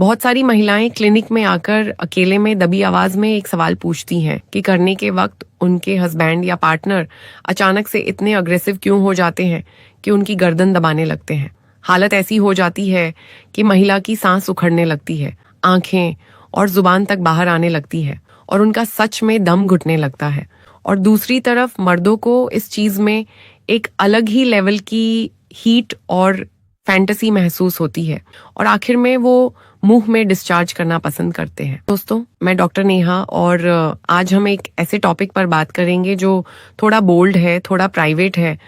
बहुत सारी महिलाएं क्लिनिक में आकर अकेले में दबी आवाज में एक सवाल पूछती हैं कि करने के वक्त उनके हस्बैंड या पार्टनर अचानक से इतने अग्रेसिव क्यों हो जाते हैं कि उनकी गर्दन दबाने लगते हैं। हालत ऐसी हो जाती है कि महिला की सांस उखड़ने लगती है, आंखें और जुबान तक बाहर आने लगती है और उनका सच में दम घुटने लगता है। और दूसरी तरफ मर्दों को इस चीज में एक अलग ही लेवल की हीट और फैंटेसी महसूस होती है और आखिर में वो मुंह में डिस्चार्ज करना पसंद करते हैं। दोस्तों, मैं डॉक्टर नेहा और आज हम एक ऐसे टॉपिक पर बात करेंगे जो थोड़ा बोल्ड है, थोड़ा प्राइवेट है,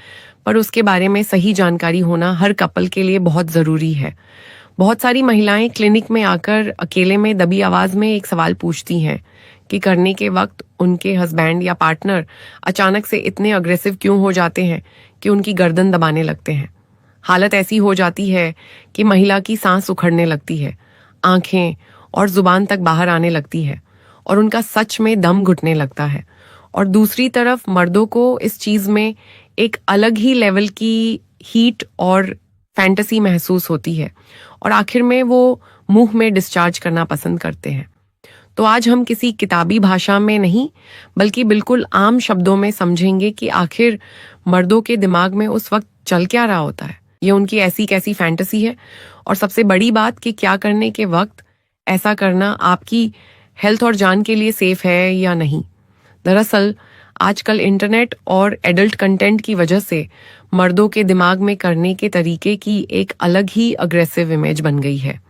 पर उसके बारे में सही जानकारी होना हर कपल के लिए बहुत जरूरी है। बहुत सारी महिलाएं क्लिनिक में आकर अकेले में दबी आवाज में एक सवाल पूछती हैं कि करने के वक्त उनके हस्बैंड या पार्टनर अचानक से इतने अग्रेसिव क्यों हो जाते हैं कि उनकी गर्दन दबाने लगते हैं। हालत ऐसी हो जाती है कि महिला की सांस उखड़ने लगती है, आंखें और जुबान तक बाहर आने लगती है और उनका सच में दम घुटने लगता है। और दूसरी तरफ मर्दों को इस चीज में एक अलग ही लेवल की हीट और फैंटेसी महसूस होती है और आखिर में वो मुंह में डिस्चार्ज करना पसंद करते हैं। तो आज हम किसी किताबी भाषा में नहीं बल्कि बिल्कुल आम शब्दों में समझेंगे कि आखिर मर्दों के दिमाग में उस वक्त चल क्या रहा होता है, ये उनकी ऐसी कैसी फैंटेसी है और सबसे बड़ी बात कि क्या करने के वक्त ऐसा करना आपकी हेल्थ और जान के लिए सेफ है या नहीं। दरअसल आजकल इंटरनेट और एडल्ट कंटेंट की वजह से मर्दों के दिमाग में करने के तरीके की एक अलग ही अग्रेसिव इमेज बन गई है।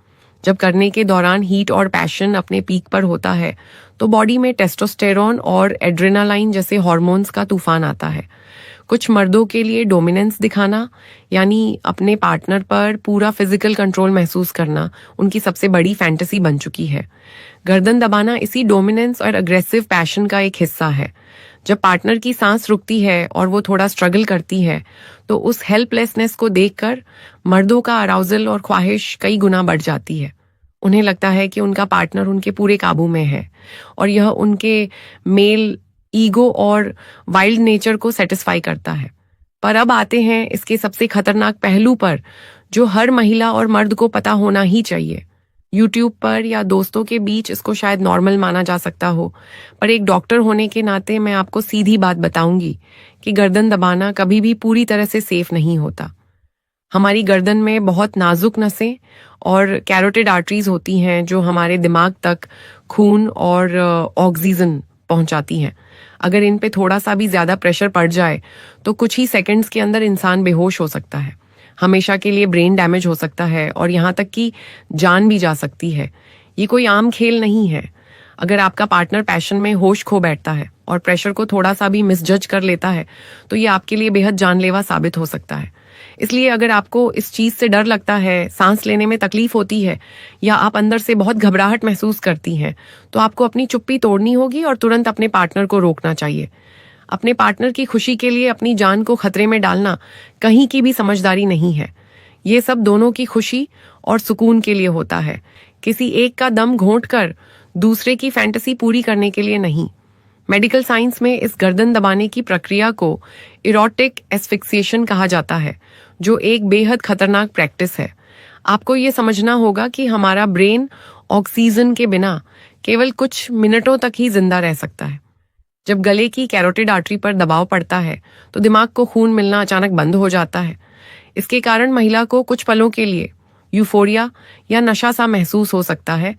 जब करने के दौरान हीट और पैशन अपने पीक पर होता है तो बॉडी में टेस्टोस्टेरोन और एड्रेनालाइन जैसे हार्मोन्स का तूफान आता है। कुछ मर्दों के लिए डोमिनेंस दिखाना यानी अपने पार्टनर पर पूरा फिजिकल कंट्रोल महसूस करना उनकी सबसे बड़ी फैंटेसी बन चुकी है। गर्दन दबाना इसी डोमिनेंस और अग्रेसिव पैशन का एक हिस्सा है। जब पार्टनर की सांस रुकती है और वो थोड़ा स्ट्रगल करती है तो उस हेल्पलेसनेस को देखकर मर्दों का अराउजल और ख्वाहिश कई गुना बढ़ जाती है। उन्हें लगता है कि उनका पार्टनर उनके पूरे काबू में है और यह उनके मेल ईगो और वाइल्ड नेचर को सेटिस्फाई करता है। पर अब आते हैं इसके सबसे खतरनाक पहलू पर जो हर महिला और मर्द को पता होना ही चाहिए। यूट्यूब पर या दोस्तों के बीच इसको शायद नॉर्मल माना जा सकता हो, पर एक डॉक्टर होने के नाते मैं आपको सीधी बात बताऊंगी कि गर्दन दबाना कभी भी पूरी तरह से सेफ नहीं होता। हमारी गर्दन में बहुत नाजुक नसें और कैरोटिड आर्टरीज होती हैं जो हमारे दिमाग तक खून और ऑक्सीजन पहुंचाती हैं। अगर इन पे थोड़ा सा भी ज्यादा प्रेशर पड़ जाए तो कुछ ही सेकंड्स के अंदर इंसान बेहोश हो सकता है, हमेशा के लिए ब्रेन डैमेज हो सकता है और यहाँ तक कि जान भी जा सकती है। ये कोई आम खेल नहीं है। अगर आपका पार्टनर पैशन में होश खो बैठता है और प्रेशर को थोड़ा सा भी मिसजज कर लेता है तो ये आपके लिए बेहद जानलेवा साबित हो सकता है। इसलिए अगर आपको इस चीज से डर लगता है, सांस लेने में तकलीफ होती है या आप अंदर से बहुत घबराहट महसूस करती हैं तो आपको अपनी चुप्पी तोड़नी होगी और तुरंत अपने पार्टनर को रोकना चाहिए। अपने पार्टनर की खुशी के लिए अपनी जान को खतरे में डालना कहीं की भी समझदारी नहीं है। ये सब दोनों की खुशी और सुकून के लिए होता है, किसी एक का दम घोंट कर दूसरे की फैंटेसी पूरी करने के लिए नहीं। मेडिकल साइंस में इस गर्दन दबाने की प्रक्रिया को इरोटिक एस्फिक्सिएशन कहा जाता है, जो एक बेहद खतरनाक प्रैक्टिस है। आपको ये समझना होगा कि हमारा ब्रेन ऑक्सीजन के बिना केवल कुछ मिनटों तक ही जिंदा रह सकता है। जब गले की कैरोटिड आर्टरी पर दबाव पड़ता है तो दिमाग को खून मिलना अचानक बंद हो जाता है। इसके कारण महिला को कुछ पलों के लिए यूफोरिया या नशा सा महसूस हो सकता है,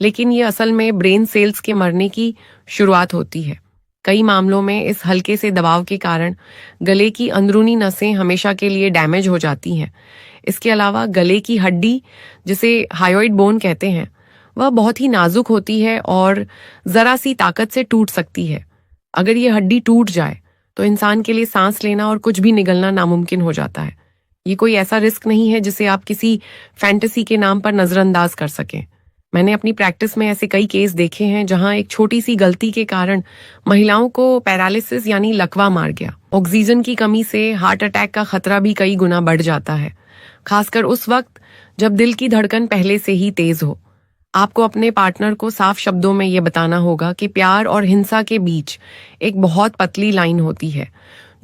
लेकिन ये असल में ब्रेन सेल्स के मरने की शुरुआत होती है। कई मामलों में इस हल्के से दबाव के कारण गले की अंदरूनी नसें हमेशा के लिए डैमेज हो जाती हैं। इसके अलावा गले की हड्डी, जिसे हायोइड बोन कहते हैं, वह बहुत ही नाजुक होती है और जरा सी ताकत से टूट सकती है। अगर ये हड्डी टूट जाए तो इंसान के लिए सांस लेना और कुछ भी निगलना नामुमकिन हो जाता है। ये कोई ऐसा रिस्क नहीं है जिसे आप किसी फैंटेसी के नाम पर नजरअंदाज कर सकें। मैंने अपनी प्रैक्टिस में ऐसे कई केस देखे हैं जहां एक छोटी सी गलती के कारण महिलाओं को पैरालिसिस यानी लकवा मार गया। ऑक्सीजन की कमी से हार्ट अटैक का खतरा भी कई गुना बढ़ जाता है, खासकर उस वक्त जब दिल की धड़कन पहले से ही तेज हो। आपको अपने पार्टनर को साफ शब्दों में ये बताना होगा कि प्यार और हिंसा के बीच एक बहुत पतली लाइन होती है।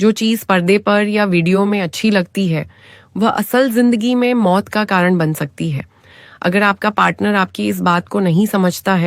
जो चीज पर्दे पर या वीडियो में अच्छी लगती है वह असल जिंदगी में मौत का कारण बन सकती है। अगर आपका पार्टनर आपकी इस बात को नहीं समझता है